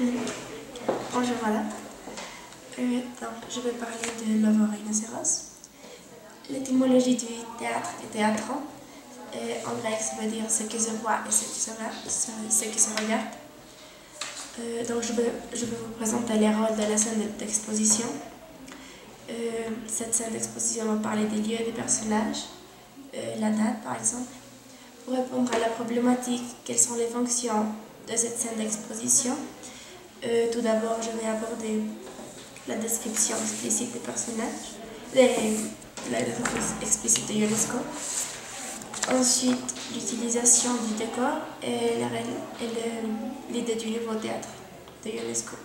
Bonjour madame. Donc, je vais parler de l'œuvre Rhinocéros. L'étymologie du théâtre est théâtron. En grec, ça veut dire ce qui se voit et ce qui se regarde. Donc, je vais vous présenter les rôles de la scène d'exposition. Cette scène d'exposition va parler des lieux, des personnages, la date par exemple. Pour répondre à la problématique, quelles sont les fonctions de cette scène d'exposition, tout d'abord, je vais aborder la description explicite des personnages, la description explicite de UNESCO. Ensuite, l'utilisation du décor et l'idée du nouveau théâtre de UNESCO.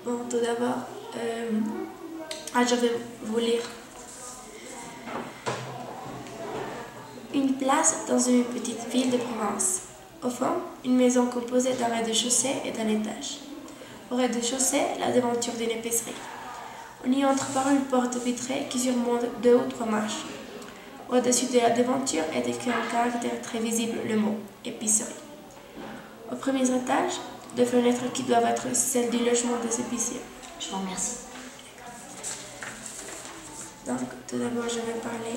Bon, tout d'abord, je vais vous lire. Une place dans une petite ville de Provence. Au fond, une maison composée d'un rez-de-chaussée et d'un étage. Au rez-de-chaussée, la devanture d'une épicerie. On y entre par une porte vitrée qui surmonte 2 ou 3 marches. Au-dessus de la devanture est écrit en caractère très visible le mot « épicerie ». Au premier étage, 2 fenêtres qui doivent être celles du logement des épiciers. Je vous remercie. Donc, tout d'abord, je vais parler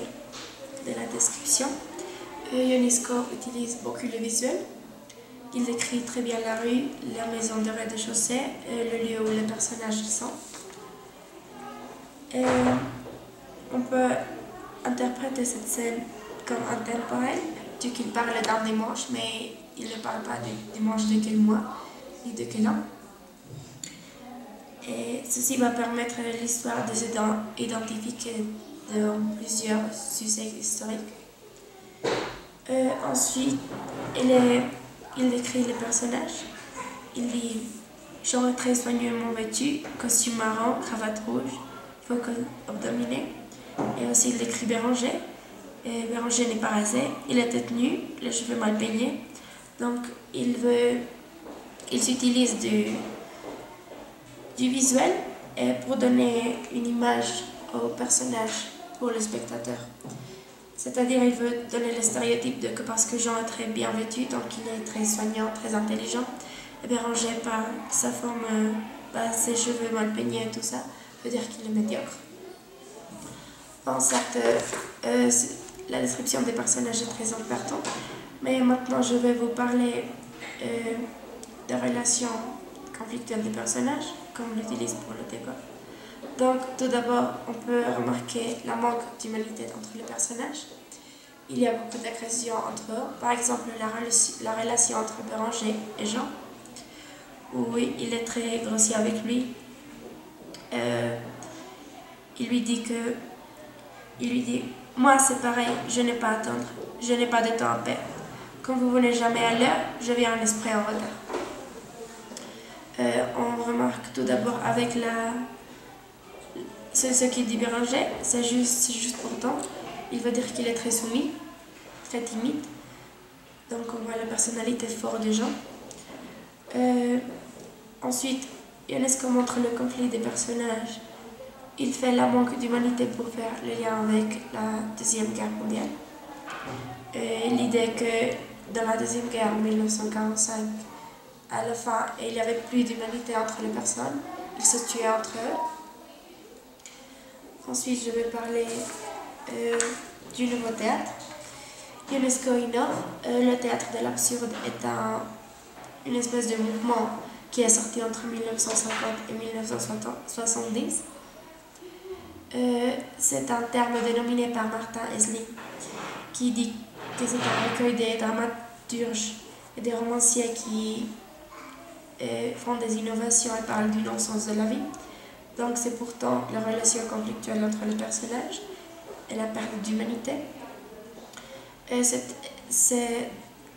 de la description. UNESCO utilise beaucoup le visuel. Il décrit très bien la rue, la maison de rez-de-chaussée, le lieu où les personnages sont. On peut interpréter cette scène comme intemporelle, vu qu'il parle d'un dimanche, mais il ne parle pas du dimanche de quel mois, ni de quel an. Et ceci va permettre à l'histoire de s'identifier dans plusieurs sujets historiques. Ensuite, il décrit les personnages. Il dit genre très soigneusement vêtu, costume marron, cravate rouge, faux col abdominés. Et aussi il décrit Béranger. Et Béranger n'est pas rasé, il est tête nue, les cheveux mal peignés. Donc il s'utilise du visuel pour donner une image au personnage pour le spectateur. C'est-à-dire il veut donner le stéréotype de que parce que Jean est très bien vêtu, donc il est très soignant, très intelligent, et Béranger par sa forme, ses cheveux mal peignés et tout ça, veut dire qu'il est médiocre. Bon, certes, la description des personnages est très importante, mais maintenant je vais vous parler des relations conflictuelles des personnages, comme on l'utilise pour le décor. Donc, tout d'abord, on peut remarquer la manque d'humanité entre les personnages. Il y a beaucoup d'agressions entre eux. Par exemple, la relation entre Béranger et Jean, où il est très grossier avec lui. Il lui dit « Moi, c'est pareil, je n'ai pas à attendre, je n'ai pas de temps à perdre. Quand vous venez jamais à l'heure, je viens en esprit en retard. » On remarque tout d'abord avec ce qu'il dit Béranger, c'est juste pourtant. Il veut dire qu'il est très soumis, très timide. Donc on voit la personnalité forte des gens. Ensuite, UNESCO montre le conflit des personnages. Il fait la manque d'humanité pour faire le lien avec la Deuxième Guerre mondiale. L'idée que dans la Deuxième Guerre, en 1945, à la fin, il n'y avait plus d'humanité entre les personnes. Ils se tuaient entre eux. Ensuite, je vais parler du nouveau théâtre. UNESCO innove. Le théâtre de l'absurde est une espèce de mouvement qui est sorti entre 1950 et 1970. C'est un terme dénominé par Martin Esslin qui dit que c'est un recueil des dramaturges et des romanciers qui font des innovations et parlent du non-sens de la vie. Donc c'est pourtant la relation conflictuelle entre les personnages et la perte d'humanité. Ce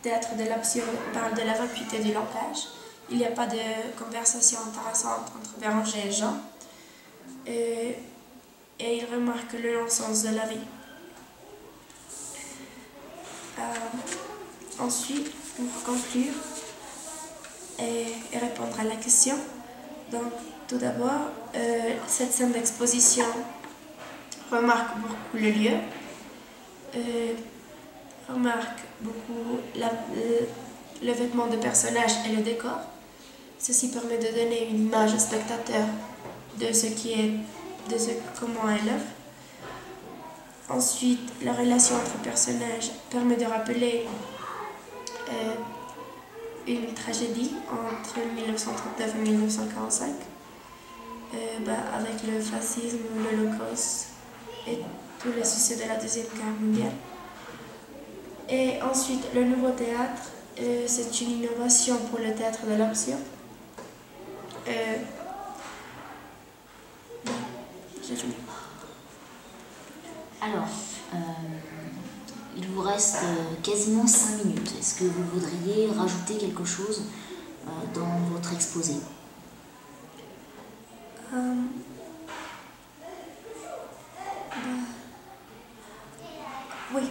théâtre de l'absurde parle de la vacuité du langage. Il n'y a pas de conversation intéressante entre Béranger et Jean. Et il remarque le non-sens de la vie. Ensuite, pour conclure et répondre à la question, donc tout d'abord, cette scène d'exposition remarque beaucoup le lieu, remarque beaucoup le vêtement de personnage et le décor. Ceci permet de donner une image au spectateur de comment est l'œuvre. Ensuite, la relation entre personnages permet de rappeler une tragédie entre 1939 et 1945, avec le fascisme, l'Holocauste et tous les soucis de la Deuxième Guerre mondiale. Et ensuite, le nouveau théâtre, c'est une innovation pour le théâtre de l'absurde. J'ai fini. Alors, il vous reste quasiment 5 minutes. Est-ce que vous voudriez rajouter quelque chose dans votre exposé? Oui.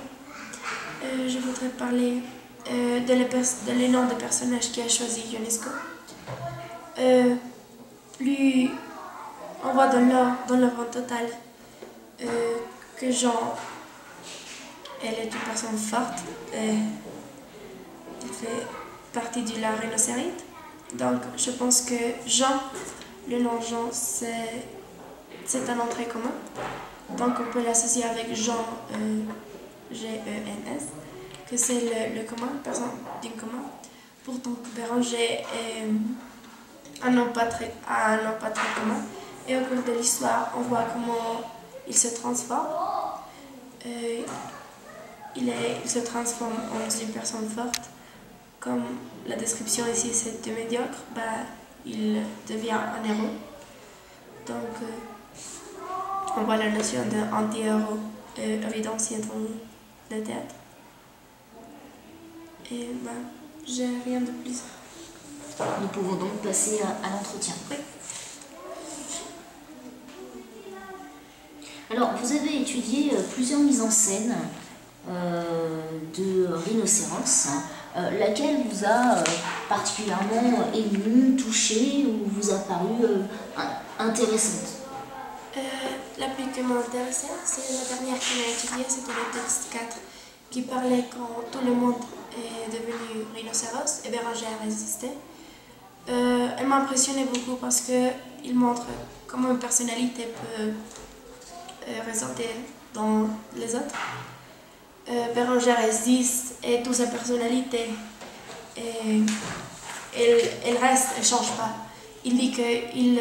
Je voudrais parler de les noms des personnages qui a choisi UNESCO. Plus on voit dans l'œuvre totale que Jean, elle est une personne forte, elle fait partie de la rhinocérite. Donc je pense que Jean, le nom Jean, c'est un nom très commun. Donc on peut l'associer avec Jean, G-E-N-S, que c'est le commun, personne d'une commun. Pourtant Béranger est un nom pas très commun. Et au cours de l'histoire, on voit comment il se transforme. Il se transforme en une personne forte. Comme la description ici c'est de médiocre, il devient un héros. Donc on voit la notion d'anti-héros évidenciée dans le théâtre. Et j'ai rien de plus. Nous pouvons donc passer à l'entretien. Oui. Alors, vous avez étudié plusieurs mises en scène de rhinocéros. Laquelle vous a particulièrement ému, touché ou vous a paru intéressante? La plus qui m'a intéressée, c'est la dernière qu'on a étudiée, c'était le texte 4, qui parlait quand tout le monde est devenu rhinocéros et Béranger a résisté. Elle m'a impressionnée beaucoup parce qu'il montre comment une personnalité peut résulter dans les autres. Béranger résiste et toute sa personnalité, elle reste, elle ne change pas. Il dit qu'il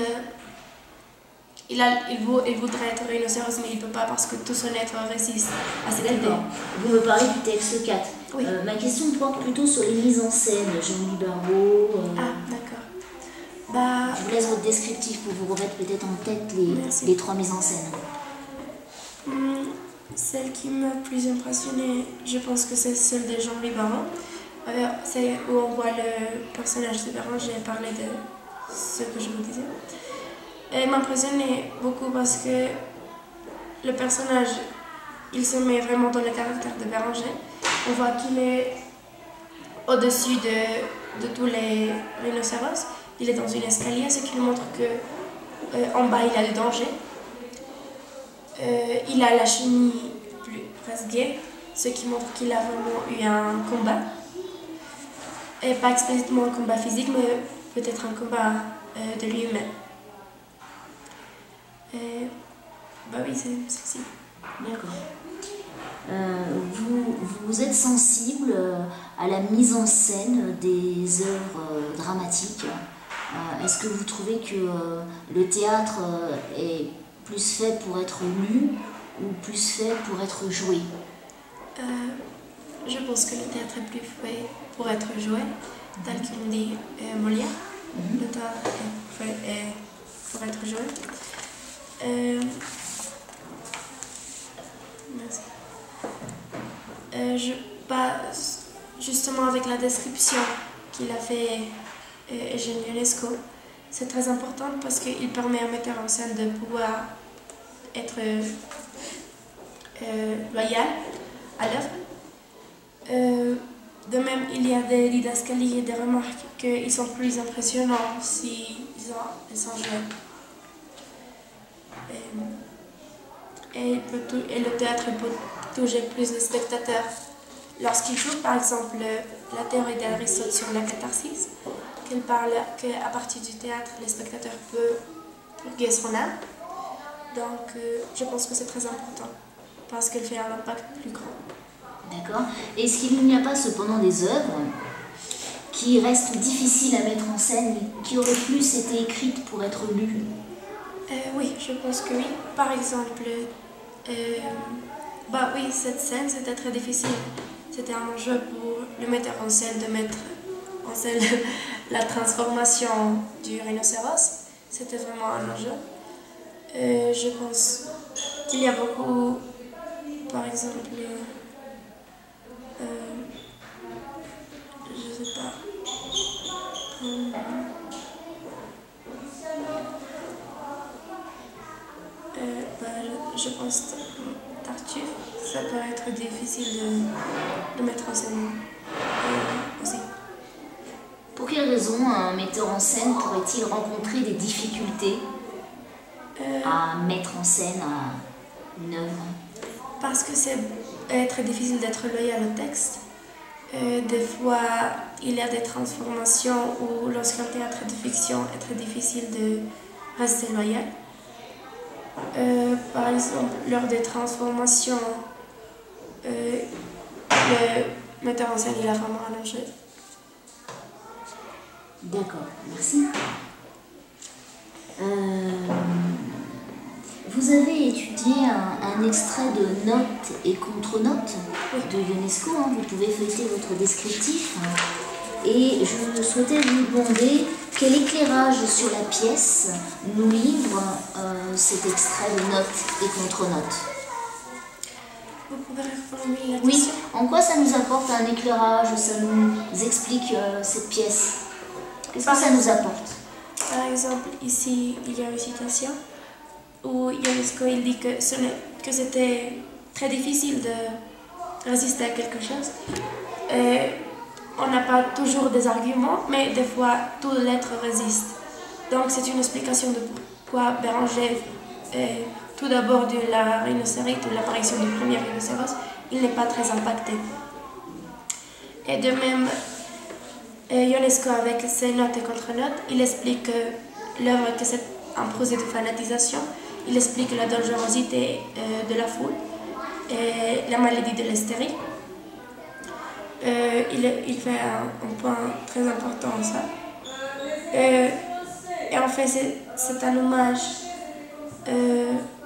voudrait être rhinocéros, mais il ne peut pas parce que tout son être résiste à cette idée. Vous me parlez du texte 4. Oui. Ma question porte plutôt sur les mises en scène, Jean-Louis Barrault. Ah, d'accord. Je vous laisse votre descriptif pour vous remettre peut-être en tête les 3 mises en scène. Celle qui m'a plus impressionnée, je pense que c'est celle de Jean-Louis Barrault. C'est où on voit le personnage de Béranger parler de ce que je vous disais. Elle m'a impressionnée beaucoup parce que le personnage, il se met vraiment dans le caractère de Béranger. On voit qu'il est au-dessus de tous les rhinocéros. Il est dans une escalier, ce qui nous montre qu'en bas, il a le danger. Il a la chenille plus rasguée, ce qui montre qu'il a vraiment eu un combat. Et pas explicitement un combat physique, mais peut-être un combat de lui-même. Oui, c'est ceci. D'accord. Vous êtes sensible à la mise en scène des œuvres dramatiques. Est-ce que vous trouvez que le théâtre est plus fait pour être lu ou plus fait pour être joué? Je pense que le théâtre est plus fait pour être joué, tel qu'il dit Molière. Le théâtre est fait pour être joué. Merci. Justement avec la description qu'il a fait Eugène Ionesco, c'est très important parce qu'il permet à un metteur en scène de pouvoir être loyal à l'œuvre. De même, il y a des didascalies et des remarques qu'ils sont plus impressionnants s'ils sont joués. Et le théâtre peut toucher plus de spectateurs lorsqu'il joue, par exemple, la théorie d'Aristote sur la catharsis, qu'elle parle qu'à partir du théâtre, le spectateur peut purger son âme. Donc, je pense que c'est très important parce qu'elle fait un impact plus grand. D'accord. Est-ce qu'il n'y a pas cependant des œuvres qui restent difficiles à mettre en scène, qui auraient plus été écrites pour être lues? Oui, je pense que oui. Par exemple, oui, cette scène, c'était très difficile. C'était un enjeu pour le metteur en scène de mettre en scène la transformation du rhinocéros. C'était vraiment un enjeu. Je pense qu'il y a beaucoup, par exemple, je sais pas. Je pense Tartuffe, ça peut être difficile de mettre en scène aussi. Pour quelles raisons un metteur en scène pourrait-il rencontrer des difficultés à mettre en scène une œuvre? Parce que c'est très difficile d'être loyal au texte. Des fois, il y a des transformations où, lorsqu'un théâtre de fiction est très difficile de rester loyal. Par exemple, lors des transformations, le metteur en scène il a vraiment un enjeu. D'accord, merci. Vous avez étudié un extrait de Notes et contre-notes de Ionesco. Vous pouvez feuilleter votre descriptif. Et je souhaitais vous demander quel éclairage sur la pièce nous livre cet extrait de Notes et contre-notes. Vous pouvez reformuler la question? Oui, en quoi ça nous apporte un éclairage, ça nous explique cette pièce? Qu'est-ce que ça nous apporte? Par exemple, ici, il y a une citation où Ionesco il dit que c'était très difficile de résister à quelque chose. On n'a pas toujours des arguments, mais des fois, tout l'être résiste. Donc, c'est une explication de pourquoi Béranger, tout d'abord de la rhinocérite, ou l'apparition du premier rhinocéros, il n'est pas très impacté. Et de même, Ionesco, avec ses notes et contre-notes, il explique que l'œuvre, que c'est un projet de fanatisation. Il explique la dangerosité de la foule et la maladie de l'hystérie. Il fait un point très important en ça. Et en fait, c'est un hommage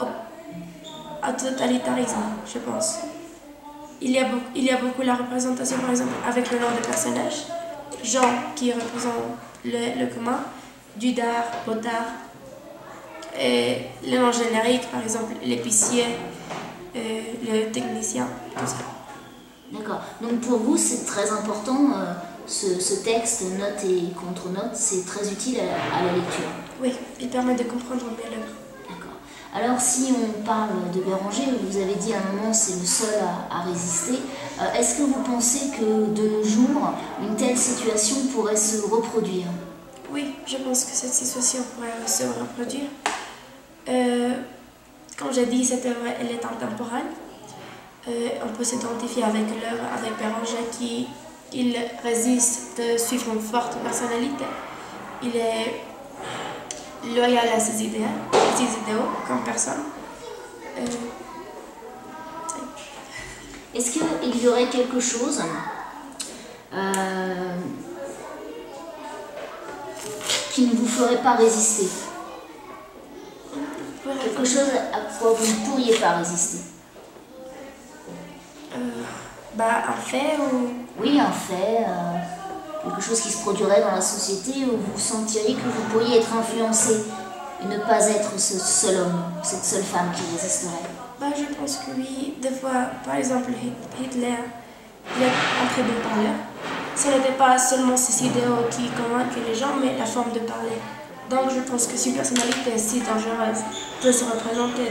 au totalitarisme, je pense. Il y a beaucoup la représentation, par exemple, avec le nom des personnages. Jean, qui représente le commun, Dudard, Botard, et le nom générique, par exemple, l'épicier, le technicien, tout ça. D'accord. Donc pour vous, c'est très important, ce texte, notes et contre-notes, c'est très utile à la lecture. Oui, il permet de comprendre mieux l'œuvre. D'accord. Alors si on parle de Béranger, vous avez dit à un moment c'est le seul à résister. Est-ce que vous pensez que de nos jours, une telle situation pourrait se reproduire? Oui, je pense que cette situation pourrait se reproduire. Comme j'ai dit, cette œuvre elle est intemporelle. On peut s'identifier avec l'œuvre, avec Béranger qui il résiste de suivre une forte personnalité. Il est loyal à ses idéaux comme personne. Est-ce qu'il y aurait quelque chose qui ne vous ferait pas résister? Quelque chose à quoi vous ne pourriez pas résister? Un fait ou... Oui, un fait, quelque chose qui se produirait dans la société où vous sentiriez que vous pourriez être influencé et ne pas être ce seul homme, cette seule femme qui résisterait. Je pense que oui. Des fois, par exemple, Hitler, il est un très bon parleur. Ce n'était pas seulement ses idéaux qui convainquaient les gens, mais la forme de parler. Donc je pense que si une personnalité si dangereuse peut se représenter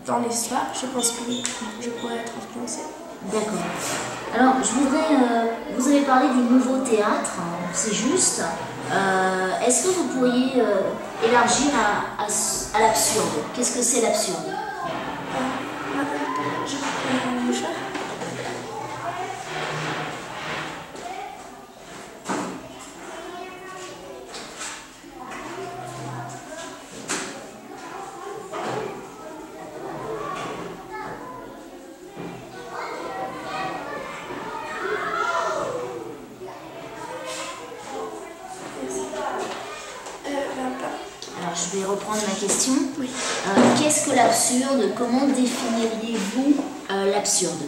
dans l'histoire, je pense que oui, je pourrais être influencée. D'accord. Alors, je voudrais... vous avez parlé du nouveau théâtre, c'est juste. Est-ce que vous pourriez élargir à l'absurde? Qu'est-ce que c'est l'absurde? Je vais prendre un mouchoir. je vais reprendre ma question. Oui. Qu'est-ce que l'absurde? Comment définiriez-vous l'absurde?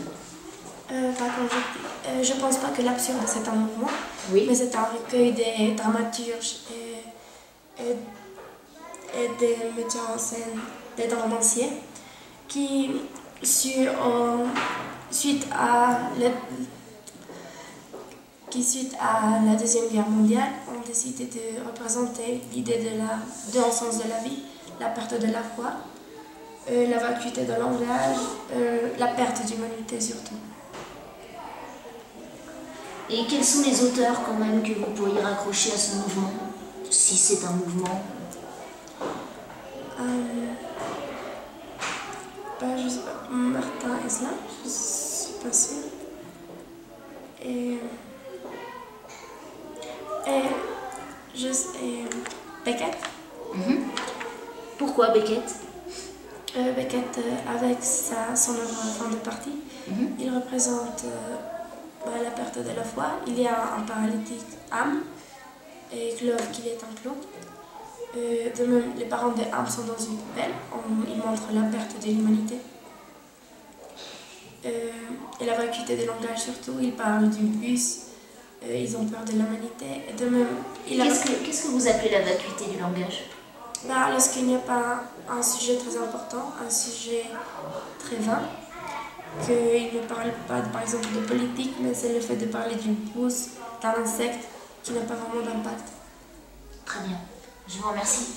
Je pense pas que l'absurde c'est un mouvement, Oui. mais c'est un recueil des dramaturges et des metteurs en scène, des romanciers, qui, suite à la Deuxième Guerre mondiale, ont décidé de représenter l'idée de l'absence de la vie, la perte de la foi, la vacuité de langage, la perte d'humanité surtout. Et quels sont les auteurs quand même que vous pourriez raccrocher à ce mouvement, si c'est un mouvement? Je sais pas, Martin Esla, je suis pas sûre. Et Beckett. Pourquoi Beckett? Beckett, avec son œuvre Fin de partie, il représente la perte de la foi. Il y a un paralytique âme et Clove qui est un clou. De même, les parents de âme sont dans une poubelle. Ils montrent la perte de l'humanité. Et la vacuité des langages surtout. Ils parlent d'une puce. Ils ont peur de l'humanité. Et de même, Qu'est-ce que vous appelez la vacuité du langage? Lorsqu'il n'y a pas un sujet très important, un sujet très vain, qu'il ne parle pas par exemple de politique, mais c'est le fait de parler d'une pousse, d'un insecte qui n'a pas vraiment d'impact. Très bien, je vous remercie.